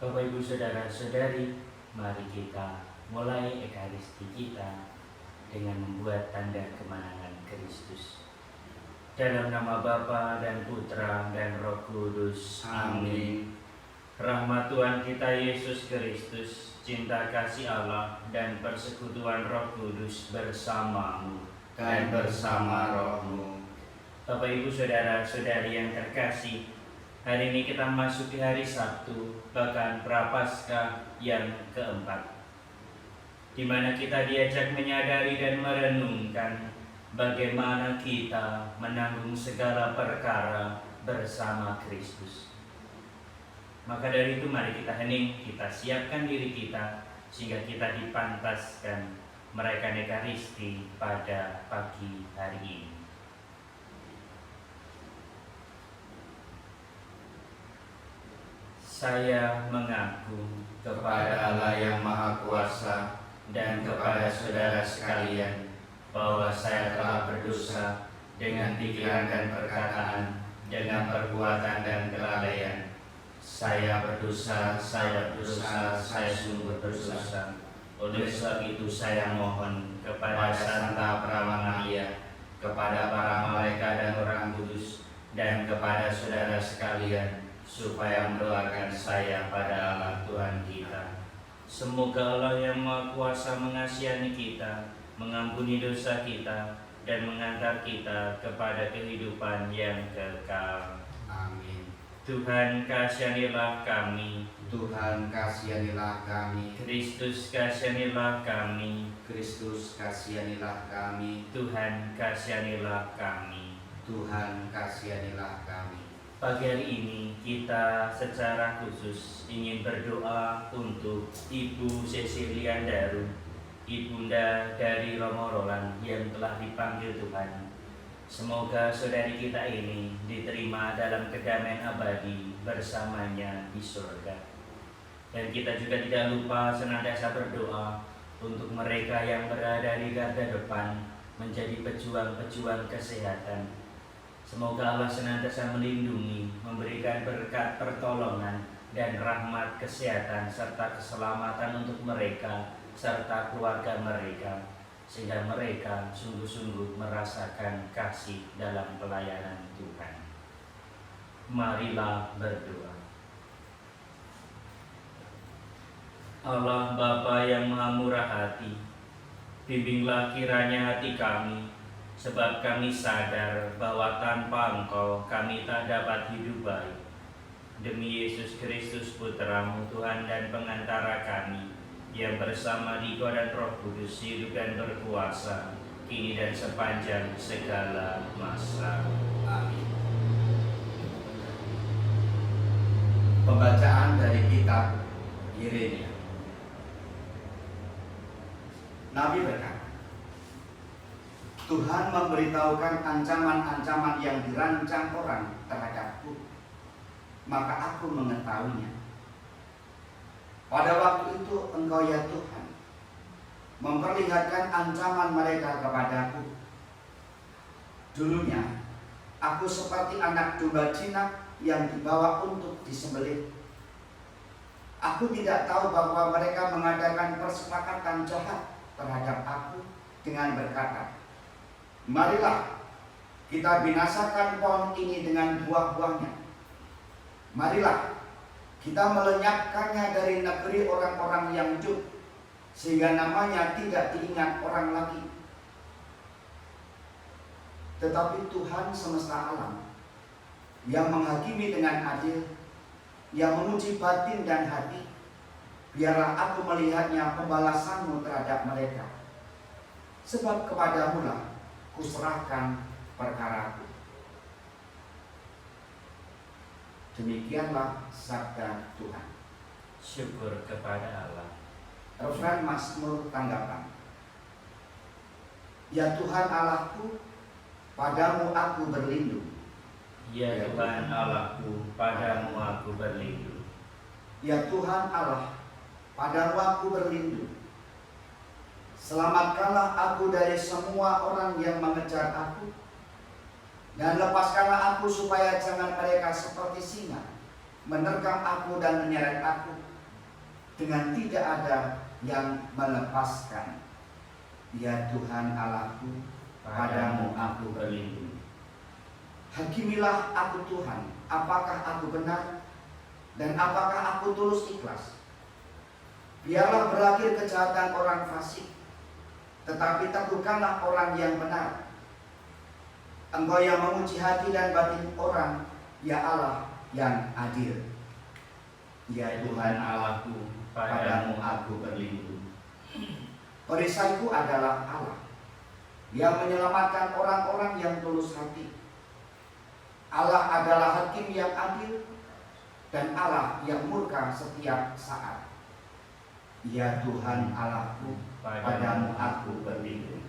Bapak Ibu Saudara-saudari, mari kita mulai Ekaristi kita dengan membuat tanda kemenangan Kristus. Dalam nama Bapa dan Putra dan Roh Kudus. Amin. Rahmat Tuhan kita Yesus Kristus, cinta kasih Allah dan persekutuan Roh Kudus bersamamu dan bersama rohmu. Bapak Ibu Saudara-saudari yang terkasih, hari ini kita memasuki hari Sabtu, bahkan Prapaskah yang keempat, di mana kita diajak menyadari dan merenungkan bagaimana kita menanggung segala perkara bersama Kristus. Maka dari itu mari kita hening, kita siapkan diri kita sehingga kita dipantaskan merayakan Ekaristi pada pagi hari ini. Saya mengaku Kepada Allah yang Maha Kuasa dan kepada saudara sekalian bahwa saya telah berdosa dengan pikiran dan perkataan, dengan perbuatan dan kelalaian. Saya berdosa, saya sungguh berdosa. Oleh sebab itu saya mohon kepada Santa Pramanalia, kepada para malaikat dan orang kudus, dan kepada saudara sekalian, supaya mendoakan saya pada Allah Tuhan kita. Semoga Allah yang Maha Kuasa mengasihani kita, mengampuni dosa kita, dan mengantar kita kepada kehidupan yang kekal. Amin. Tuhan kasihanilah kami. Tuhan kasihanilah kami. Kristus kasihanilah kami. Kristus kasihanilah kami. Tuhan kasihanilah kami. Tuhan kasihanilah kami. Pagi hari ini kita secara khusus ingin berdoa untuk Ibu Cecilia Daru, ibunda dari Romo Roland yang telah dipanggil Tuhan. Semoga saudari kita ini diterima dalam kedamaian abadi bersamanya di surga. Dan kita juga tidak lupa senantiasa berdoa untuk mereka yang berada di garda depan menjadi pejuang-pejuang kesehatan. Semoga Allah senantiasa melindungi, memberikan berkat pertolongan dan rahmat kesehatan serta keselamatan untuk mereka serta keluarga mereka, sehingga mereka sungguh-sungguh merasakan kasih dalam pelayanan Tuhan. Marilah berdoa. Allah Bapa yang Maha Murah Hati, bimbinglah kiranya hati kami, sebab kami sadar bahwa tanpa Engkau kami tak dapat hidup baik. Demi Yesus Kristus Putramu, Tuhan dan pengantara kami, yang bersama Diko dan Roh Kudus hidup dan berkuasa, kini dan sepanjang segala masa. Amin. Pembacaan dari kitab Yeremia. Nabi berkata, Tuhan memberitahukan ancaman-ancaman yang dirancang orang terhadapku, maka aku mengetahuinya. Pada waktu itu Engkau ya Tuhan memperlihatkan ancaman mereka kepadaku. Dulunya aku seperti anak domba jinak yang dibawa untuk disembelih. Aku tidak tahu bahwa mereka mengadakan persepakatan jahat terhadap aku dengan berkata, marilah kita binasakan pohon ini dengan buah-buahnya. Marilah kita melenyapkannya dari negeri orang-orang yang juk, sehingga namanya tidak diingat orang lagi. Tetapi Tuhan semesta alam yang menghakimi dengan adil, yang menguji batin dan hati, biarlah aku melihatnya pembalasanmu terhadap mereka, sebab kepadamu lah kuserahkan perkaraku. Demikianlah sabda Tuhan. Syukur kepada Allah. Refren Mazmur tanggapan. Ya Tuhan Allahku, padamu aku berlindung. Ya Tuhan Allahku, padamu aku berlindung. Ya Tuhan Allah, padamu aku berlindung. Selamatkanlah aku dari semua orang yang mengejar aku, dan lepaskanlah aku supaya jangan mereka seperti singa menerkam aku dan menyeret aku, dengan tidak ada yang melepaskan. Ya Tuhan Allahku, padamu aku berlindung. Hakimilah aku Tuhan, apakah aku benar dan apakah aku tulus ikhlas. Biarlah berakhir kejahatan orang fasik, tetapi teguhkanlah orang yang benar. Engkau yang menguji hati dan batin orang, ya Allah yang adil. Ya Tuhan Allahku, padamu aku berlindung. Perisaiku adalah Allah yang menyelamatkan orang-orang yang tulus hati. Allah adalah hakim yang adil dan Allah yang murka setiap saat. Ya Tuhan Allahku, padamu aku berlindung.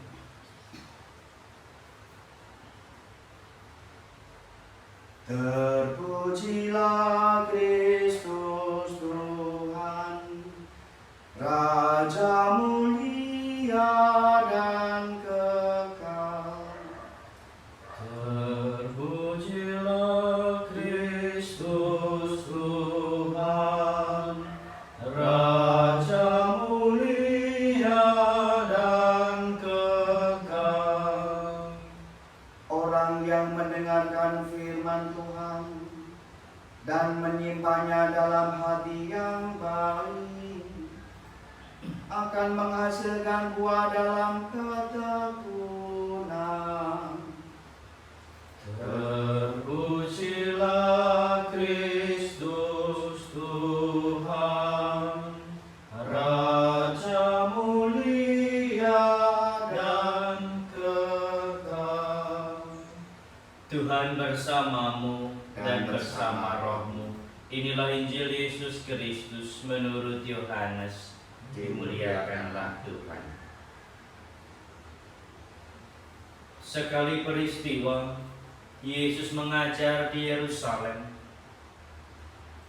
Terpujilah Kristus Tuhan, Raja mulia dan kekal. Terpujilah Kristus Tuhan, Raja mulia dan kekal. Orang yang mendengarkan firman Tuhan dan menyimpannya dalam hati yang baik akan menghasilkan buah dalam ketekunan. Terpujilah Kristus Tuhan, Raja mulia dan kekal. Tuhan bersamamu dan bersama rohmu. Inilah Injil Yesus Kristus menurut Yohanes. Dimuliakanlah Tuhan. Sekali peristiwa, Yesus mengajar di Yerusalem.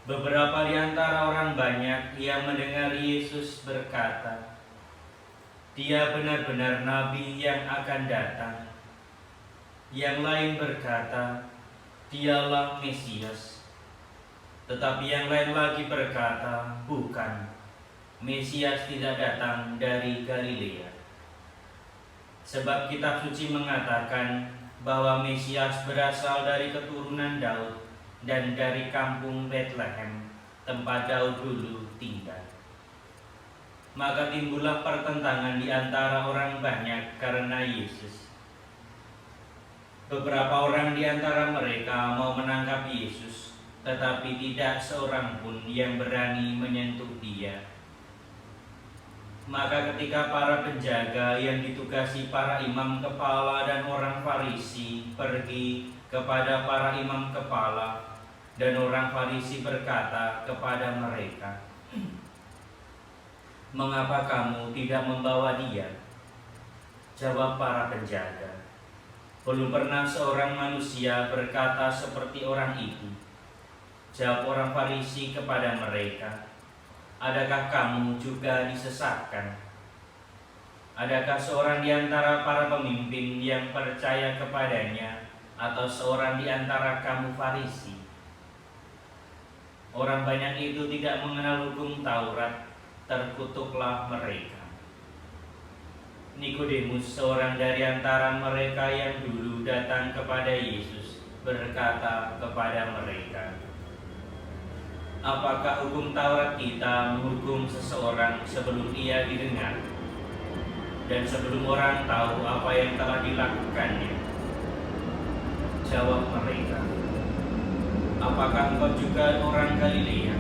Beberapa di antara orang banyak yang mendengar Yesus berkata, "Dia benar-benar nabi yang akan datang." Yang lain berkata, "Dialah Mesias." Tetapi yang lain lagi berkata, "Bukan. Mesias tidak datang dari Galilea." Sebab kitab suci mengatakan bahwa Mesias berasal dari keturunan Daud dan dari kampung Bethlehem, tempat Daud dulu tinggal. Maka timbullah pertentangan di antara orang banyak karena Yesus. Beberapa orang di antara mereka mau menangkap Yesus, tetapi tidak seorang pun yang berani menyentuh Dia. Maka ketika para penjaga yang ditugasi para imam kepala dan orang Farisi pergi kepada para imam kepala, dan orang Farisi berkata kepada mereka, "Mengapa kamu tidak membawa Dia?" Jawab para penjaga, "Belum pernah seorang manusia berkata seperti orang itu." Jawab orang Farisi kepada mereka, "Adakah kamu juga disesatkan? Adakah seorang di antara para pemimpin yang percaya kepadanya, atau seorang di antara kamu Farisi?" Orang banyak itu tidak mengenal hukum Taurat, terkutuklah mereka. Nikodemus, seorang dari antara mereka yang dulu datang kepada Yesus, berkata kepada mereka, "Apakah hukum Taurat kita menghukum seseorang sebelum ia didengar, dan sebelum orang tahu apa yang telah dilakukannya?" Jawab mereka, "Apakah engkau juga orang Galilea?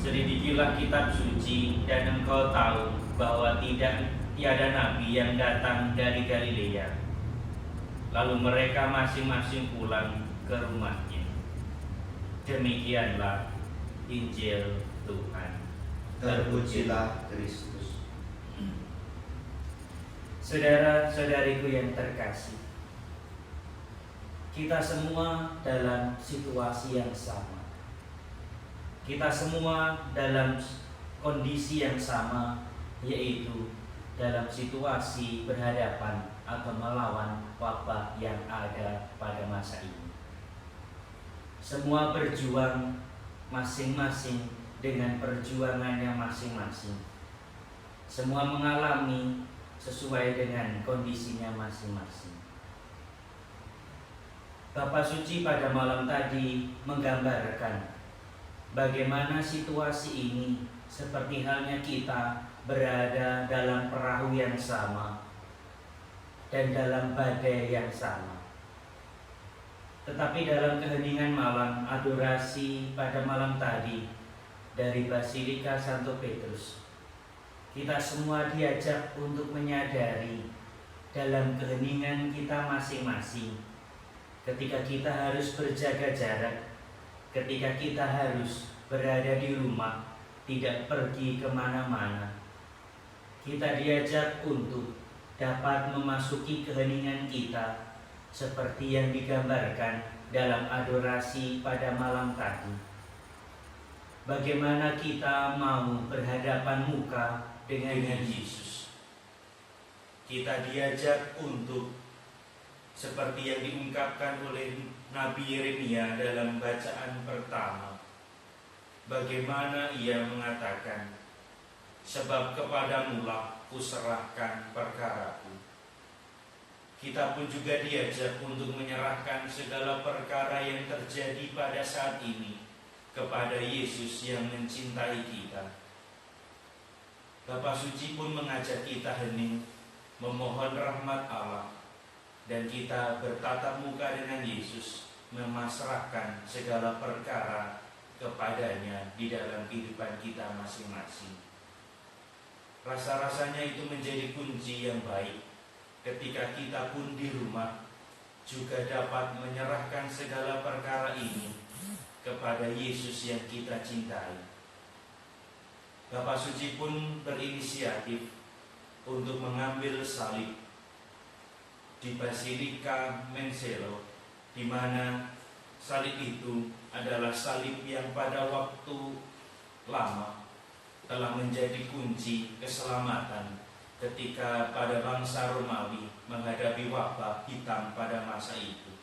Selidikilah kitab suci dan engkau tahu bahwa tiada nabi yang datang dari Galilea." Lalu mereka masing-masing pulang ke rumahnya. Demikianlah Injil Tuhan. Terpujilah Kristus. Saudara-saudariku yang terkasih, kita semua dalam situasi yang sama. Kita semua dalam kondisi yang sama, yaitu dalam situasi berhadapan atau melawan wabah yang ada pada masa ini. Semua berjuang masing-masing dengan perjuangannya masing-masing. Semua mengalami sesuai dengan kondisinya masing-masing. Bapa Suci pada malam tadi menggambarkan bagaimana situasi ini seperti halnya kita berada dalam perahu yang sama dan dalam badai yang sama. Tetapi dalam keheningan malam adorasi pada malam tadi dari Basilika Santo Petrus, kita semua diajak untuk menyadari dalam keheningan kita masing-masing, ketika kita harus berjaga jarak, ketika kita harus berada di rumah, tidak pergi kemana-mana, kita diajak untuk dapat memasuki keheningan kita seperti yang digambarkan dalam adorasi pada malam tadi. Bagaimana kita mau berhadapan muka dengan Yesus. Kita diajak untuk seperti yang diungkapkan oleh Nabi Yeremia dalam bacaan pertama. Bagaimana ia mengatakan, sebab kepadamulah kuserahkan perkaraku. Kita pun juga diajak untuk menyerahkan segala perkara yang terjadi pada saat ini kepada Yesus yang mencintai kita. Bapa Suci pun mengajak kita hening, memohon rahmat Allah, dan kita bertatap muka dengan Yesus, memasrahkan segala perkara kepadanya di dalam kehidupan kita masing-masing. Rasa-rasanya itu menjadi kunci yang baik ketika kita pun di rumah juga dapat menyerahkan segala perkara ini kepada Yesus yang kita cintai. Bapa Suci pun berinisiatif untuk mengambil salib di Basilika Menselo, di mana salib itu adalah salib yang pada waktu lama telah menjadi kunci keselamatan ketika pada bangsa Romawi menghadapi wabah hitam pada masa itu.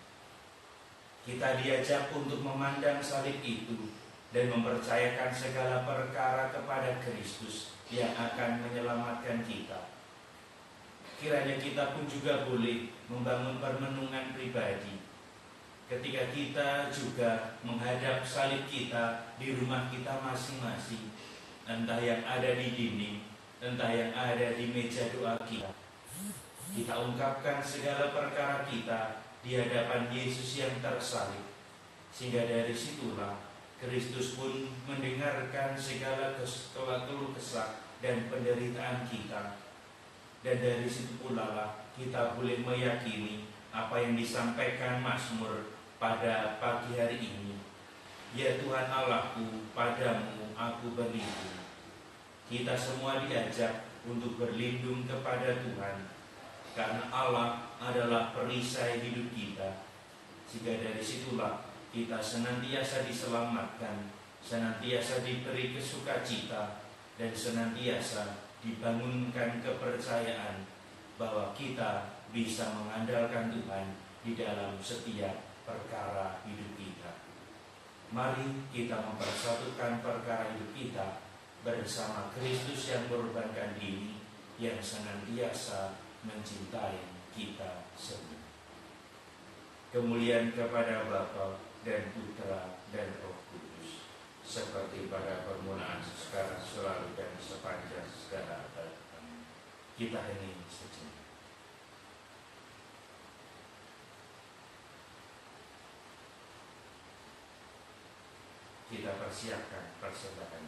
Kita diajak untuk memandang salib itu dan mempercayakan segala perkara kepada Kristus yang akan menyelamatkan kita. Kiranya kita pun juga boleh membangun permenungan pribadi ketika kita juga menghadap salib kita di rumah kita masing-masing, entah yang ada di dinding, entah yang ada di meja doa kita. Kita ungkapkan segala perkara kita di hadapan Yesus yang tersalib, sehingga dari situlah Kristus pun mendengarkan segala keluh kesah dan penderitaan kita. Dan dari situ pula lah kita boleh meyakini apa yang disampaikan Mazmur pada pagi hari ini. Ya Tuhan Allahku, padamu aku berlindung. Kita semua diajak untuk berlindung kepada Tuhan, karena Allah adalah perisai hidup kita. Sehingga dari situlah kita senantiasa diselamatkan, senantiasa diberi kesukacita, dan senantiasa dibangunkan kepercayaan bahwa kita bisa mengandalkan Tuhan di dalam setiap perkara hidup kita. Mari kita mempersatukan perkara hidup kita bersama Kristus yang berkorban diri, yang senantiasa mencintai kita semua. Kemuliaan kepada Bapa dan Putra dan Roh Kudus, seperti pada permulaan, sekarang, selalu, dan sepanjang segala abad. Kita hening sejenak. Kita persiapkan persembahan.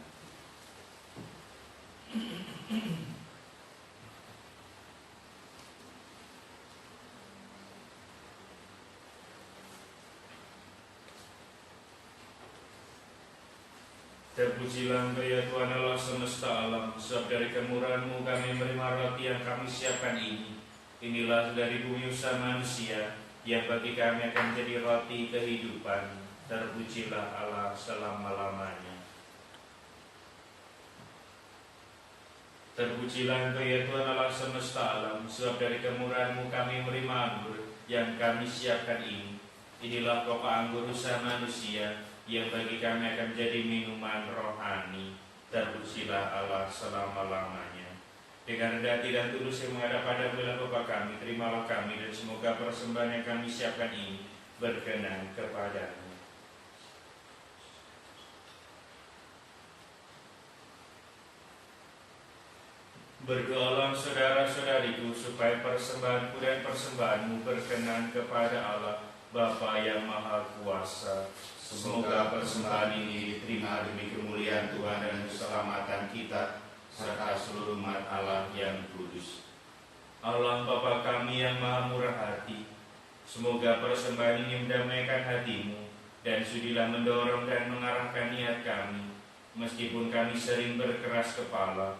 Terpujilah Engkau ya Tuhan Allah semesta alam, sebab dari kemurahan-Mu kami menerima roti yang kami siapkan ini. Inilah dari bumi usaha manusia, yang bagi kami akan jadi roti kehidupan. Terpujilah Allah selama-lamanya. Terpujilah Engkau ya Tuhan Allah semesta alam, sebab dari kemurahan-Mu kami menerima anggur yang kami siapkan ini. Inilah pokok anggur usaha manusia, yang bagi kami akan menjadi minuman rohani. Terpujilah Allah selama-lamanya. Dengan rendah hati dan tulus yang menghadap pada Bapa kami, terimalah kami dan semoga persembahan yang kami siapkan ini berkenan kepadamu. Berdoalah saudara-saudariku supaya persembahanku dan persembahanmu berkenan kepada Allah Bapa yang Maha Kuasa. Semoga persembahan ini diterima demi kemuliaan Tuhan dan keselamatan kita serta seluruh umat Allah yang kudus. Allah Bapa kami yang Maha Murah Hati, semoga persembahan ini mendamaikan hatimu dan sudilah mendorong dan mengarahkan niat kami, meskipun kami sering berkeras kepala.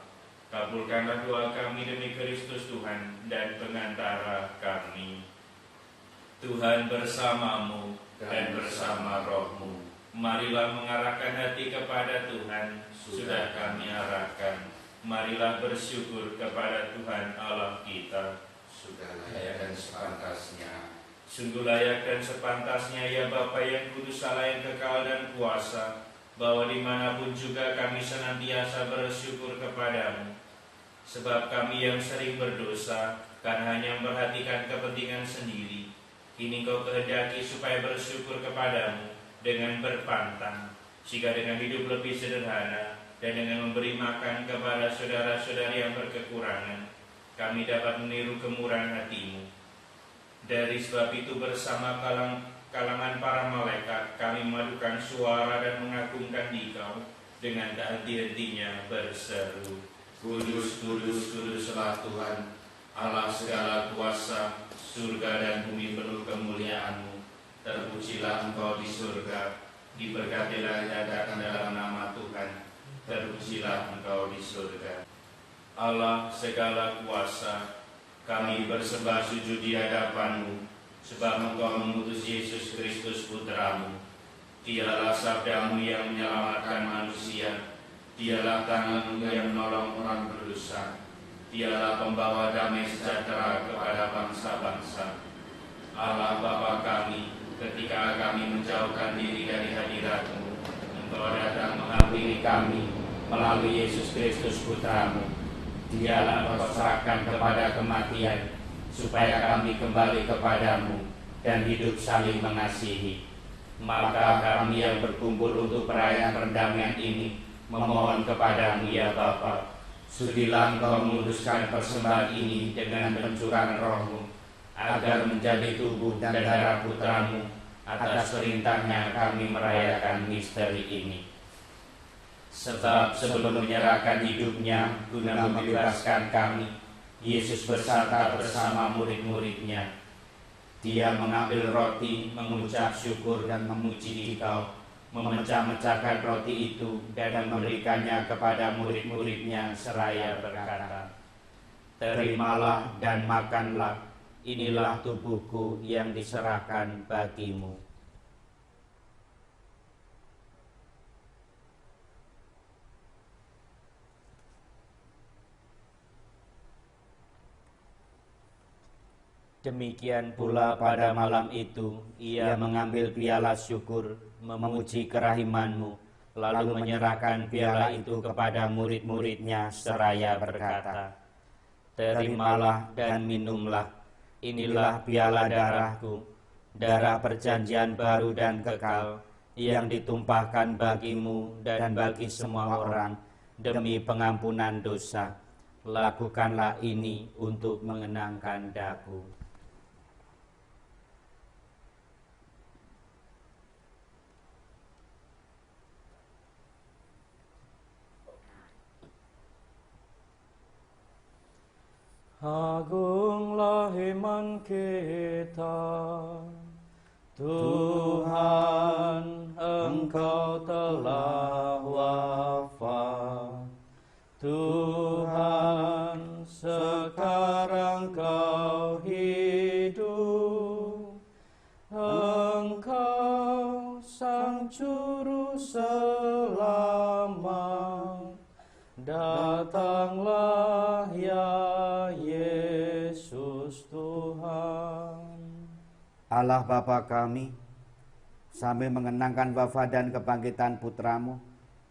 Kabulkanlah doa kami demi Kristus Tuhan dan pengantara kami. Tuhan bersamamu dan bersama rohmu. Marilah mengarahkan hati kepada Tuhan, sudah kami arahkan. Marilah bersyukur kepada Tuhan Allah kita. Sudah layak dan sepantasnya. Sungguh layak dan sepantasnya ya Bapa yang kudus, Allah yang kekal dan kuasa, bahwa dimanapun juga kami senantiasa bersyukur kepadamu. Sebab kami yang sering berdosa, karena hanya memperhatikan kepentingan sendiri, kini Kau kehendaki supaya bersyukur kepadamu dengan berpantang, sehingga dengan hidup lebih sederhana dan dengan memberi makan kepada saudara-saudari yang berkekurangan, kami dapat meniru kemurahan hati-Mu. Dari sebab itu bersama kalangan para malaikat kami memadukan suara dan mengagungkan Dikau dengan tak henti-hentinya berseru, Kudus, kudus, kuduslah Tuhan, Allah segala kuasa, surga dan bumi penuh kemuliaan-Mu. Terpujilah Engkau di surga, diberkatilah yang datang dalam nama Tuhan. Terpujilah Engkau di surga. Allah segala kuasa, kami bersembah sujud di hadapan-Mu, sebab Engkau mengutus Yesus Kristus Putra-Mu. Dialah sabda-Mu yang menyelamatkan manusia. Dialah tangan-Mu yang menolong orang berdosa. Dialah pembawa damai sejahtera kepada bangsa-bangsa. Allah Bapa kami, ketika kami menjauhkan diri dari hadirat-Mu, Engkau datang menghampiri kami melalui Yesus Kristus Putra-Mu. Dialah Engkau serahkan kepada kematian, supaya kami kembali kepadamu dan hidup saling mengasihi. Maka kami yang berkumpul untuk perayaan perdamaian ini memohon kepadamu ya Bapa, sudilah Engkau menguduskan persembahan ini dengan pencurahan Roh-Mu, agar menjadi tubuh dan darah Putra-Mu. Atas perintahnya kami merayakan misteri ini. Sebab sebelum menyerahkan hidupnya guna membebaskan kami, Yesus bersanta bersama murid-muridnya. Dia mengambil roti, mengucap syukur dan memuji Dikau, memecah-mecahkan roti itu dan memberikannya kepada murid-muridnya seraya berkata, Terimalah dan makanlah, inilah tubuhku yang diserahkan bagimu. Demikian pula pada malam itu, ia mengambil piala syukur, memuji kerahiman-Mu, lalu menyerahkan piala itu kepada murid-muridnya seraya berkata, Terimalah dan minumlah, inilah piala darahku, darah perjanjian baru dan kekal, yang ditumpahkan bagimu dan bagi semua orang, demi pengampunan dosa. Lakukanlah ini untuk mengenangkan daku. Agunglah iman kita, Tuhan, Engkau telah wafat. Tuhan, sekarang Kau hidup. Engkau Sang Juru Selamat. Datanglah ya Yesus Tuhan. Allah Bapa kami, sambil mengenangkan wafat dan kebangkitan putramu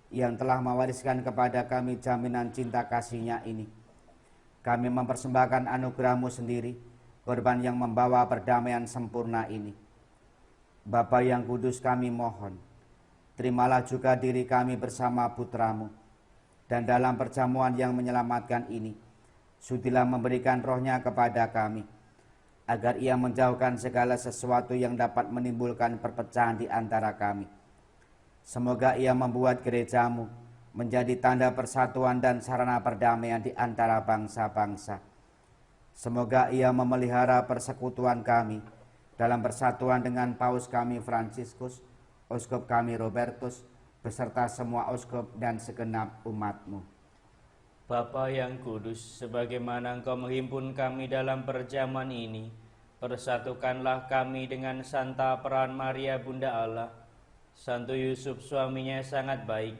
yang telah mewariskan kepada kami jaminan cinta kasih-Nya ini. Kami mempersembahkan anugerah-Mu sendiri, korban yang membawa perdamaian sempurna ini. Bapa yang kudus, kami mohon, terimalah juga diri kami bersama putra-Mu, dan dalam perjamuan yang menyelamatkan ini, sudilah memberikan roh-Nya kepada kami, agar Ia menjauhkan segala sesuatu yang dapat menimbulkan perpecahan di antara kami. Semoga Ia membuat gereja-Mu menjadi tanda persatuan dan sarana perdamaian di antara bangsa-bangsa. Semoga Ia memelihara persekutuan kami dalam persatuan dengan Paus kami Fransiskus, Uskup kami Robertus, beserta semua uskup dan segenap umat-Mu. Bapa yang kudus, sebagaimana Engkau menghimpun kami dalam perjamuan ini, persatukanlah kami dengan Santa Peran Maria Bunda Allah, Santo Yusuf suaminya sangat baik,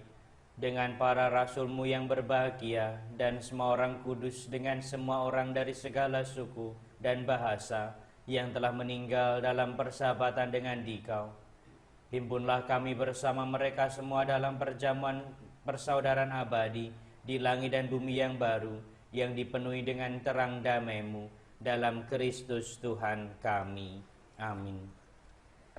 dengan para rasul-Mu yang berbahagia, dan semua orang kudus dengan semua orang dari segala suku dan bahasa yang telah meninggal dalam persahabatan dengan Dikau. Himpunlah kami bersama mereka semua dalam perjamuan persaudaraan abadi di langit dan bumi yang baru, yang dipenuhi dengan terang damai-Mu dalam Kristus Tuhan kami. Amin.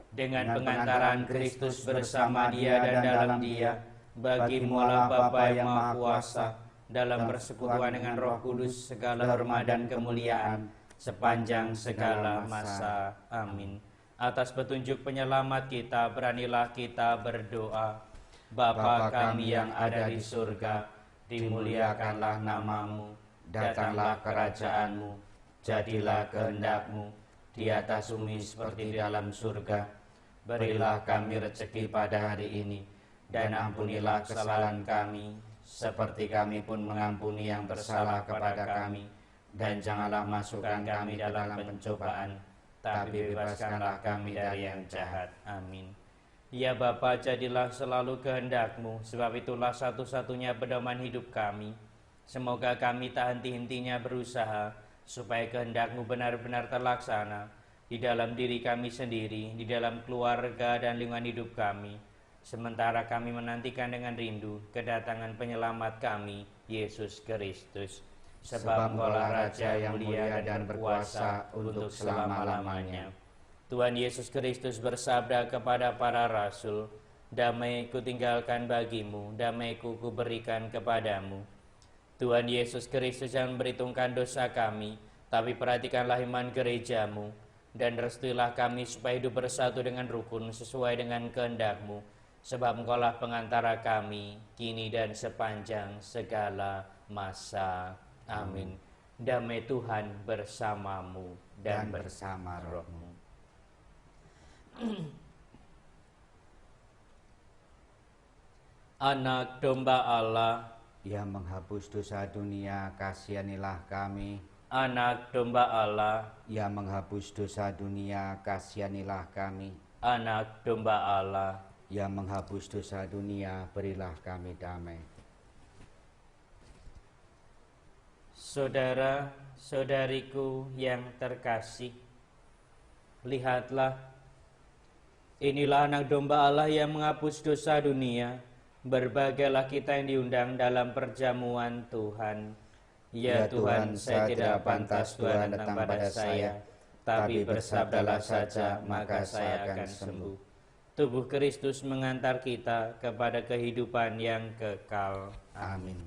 Dengan pengantaran Kristus bersama Dia dan dalam Dia, bagi-Mu Allah Bapa yang Maha Kuasa, dalam persekutuan dengan Roh Kudus, segala hormat dan kemuliaan sepanjang segala masa. Amin. Atas petunjuk penyelamat kita, beranilah kita berdoa. Bapa kami yang ada di surga, dimuliakanlah nama-Mu, datanglah kerajaan-Mu, jadilah kehendak-Mu di atas bumi seperti di dalam surga. Berilah kami rezeki pada hari ini, dan ampunilah kesalahan kami, seperti kami pun mengampuni yang bersalah kepada kami. Dan janganlah masukkan kami dalam pencobaan, tapi bebaskanlah kami dari yang jahat. Amin. Ya Bapa, jadilah selalu kehendak-Mu, sebab itulah satu-satunya pedoman hidup kami. Semoga kami tak henti-hentinya berusaha, supaya kehendak-Mu benar-benar terlaksana di dalam diri kami sendiri, di dalam keluarga dan lingkungan hidup kami, sementara kami menantikan dengan rindu kedatangan penyelamat kami, Yesus Kristus. Sebab Engkaulah Raja yang mulia dan berkuasa untuk selama-lamanya. Tuhan Yesus Kristus bersabda kepada para rasul, damai ku tinggalkan bagimu, damai ku berikan kepadamu. Tuhan Yesus Kristus jangan memperhitungkan dosa kami, tapi perhatikanlah iman gereja-Mu, dan restuilah kami supaya hidup bersatu dengan rukun sesuai dengan kehendak-Mu, sebab Engkaulah pengantara kami, kini dan sepanjang segala masa. Amin. Damai Tuhan bersamamu dan bersama roh-Mu. Anak domba Allah yang menghapus dosa dunia, kasihanilah kami. Anak domba Allah yang menghapus dosa dunia, kasihanilah kami. Anak domba Allah yang menghapus dosa dunia, berilah kami damai. Saudara-saudariku yang terkasih, lihatlah, inilah anak domba Allah yang menghapus dosa dunia. Berbahagialah kita yang diundang dalam perjamuan Tuhan. Ya Tuhan, saya tidak pantas Tuhan datang pada saya, tapi bersabdalah saja, maka saya akan sembuh. Tubuh Kristus mengantar kita kepada kehidupan yang kekal. Amin.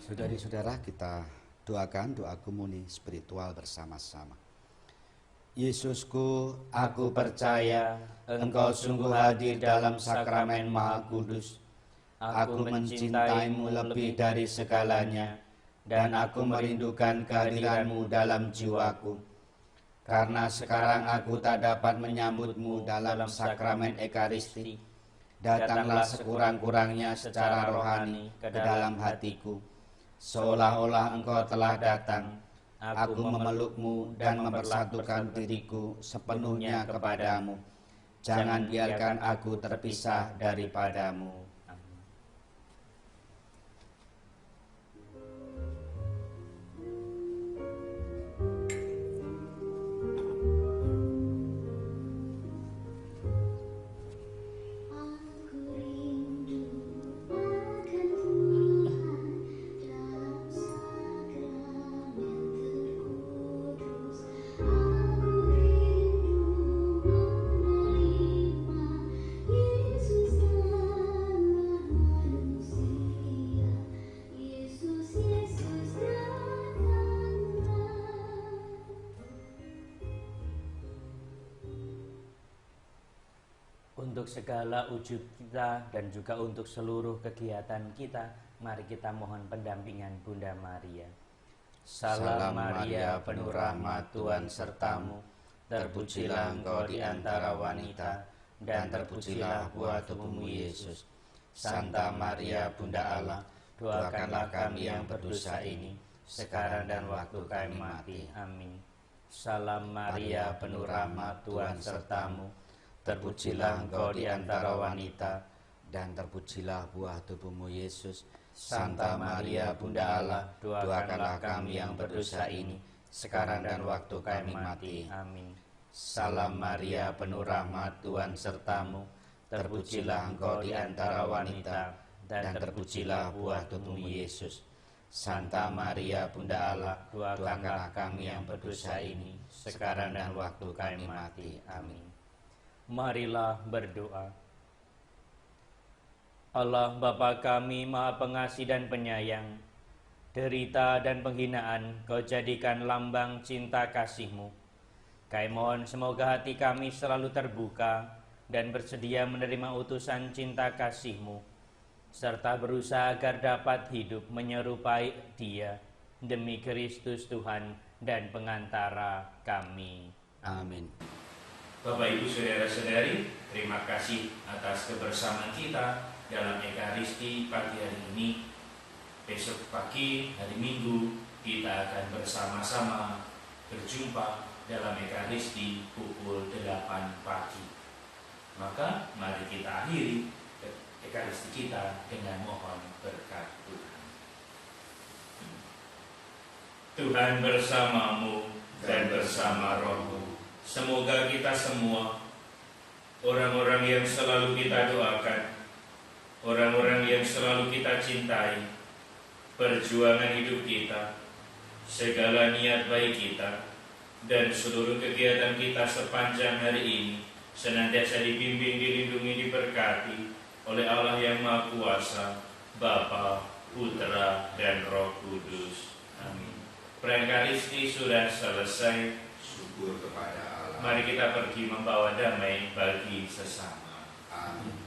Saudari-saudara, kita doakan doa komuni spiritual bersama-sama. Yesusku, aku percaya Engkau sungguh hadir dalam sakramen Maha Kudus. Aku mencintaimu lebih dari segalanya, dan aku merindukan kehadiranmu dalam jiwaku. Karena sekarang aku tak dapat menyambutmu dalam sakramen Ekaristi, datanglah sekurang-kurangnya secara rohani ke dalam hatiku. Seolah-olah Engkau telah datang, aku memelukmu dan mempersatukan diriku sepenuhnya kepadamu. Jangan biarkan aku terpisah daripadamu. Untuk segala ujub kita dan juga untuk seluruh kegiatan kita, mari kita mohon pendampingan Bunda Maria. Salam Maria, penuh rahmat, Tuhan sertamu. Terpujilah Engkau di antara wanita, dan terpujilah buah tubuhmu Yesus. Santa Maria, Bunda Allah, doakanlah kami yang berdosa ini, sekarang dan waktu kami mati. Amin. Salam Maria, penuh rahmat, Tuhan sertamu. Terpujilah Engkau di antara wanita, dan terpujilah buah tubuhmu Yesus. Santa Maria, Bunda Allah, doakanlah kami yang berdosa ini, sekarang dan waktu kami mati. Amin. Salam Maria, penuh rahmat, Tuhan sertamu. Terpujilah Engkau di antara wanita, dan terpujilah buah tubuhmu Yesus. Santa Maria, Bunda Allah, doakanlah kami yang berdosa ini, sekarang dan waktu kami mati. Amin. Marilah berdoa. Allah Bapa kami Maha Pengasih dan Penyayang, derita dan penghinaan Kau jadikan lambang cinta kasih-Mu. Kami mohon semoga hati kami selalu terbuka dan bersedia menerima utusan cinta kasih-Mu, serta berusaha agar dapat hidup menyerupai Dia, demi Kristus Tuhan dan pengantara kami. Amin. Bapak Ibu Saudara-saudari, terima kasih atas kebersamaan kita dalam Ekaristi pagi hari ini. Besok pagi hari Minggu kita akan bersama-sama berjumpa dalam Ekaristi pukul 8 pagi. Maka mari kita akhiri Ekaristi kita dengan mohon berkat Tuhan. Tuhan bersamamu dan bersama rohmu. Semoga kita semua, orang-orang yang selalu kita doakan, orang-orang yang selalu kita cintai, perjuangan hidup kita, segala niat baik kita, dan seluruh kegiatan kita sepanjang hari ini senantiasa dibimbing, dilindungi, diberkati oleh Allah yang Maha Kuasa, Bapa, Putra, dan Roh Kudus. Amin. Praekaristi sudah selesai. Syukur kepada Allah. Mari kita pergi membawa damai bagi sesama. Amin.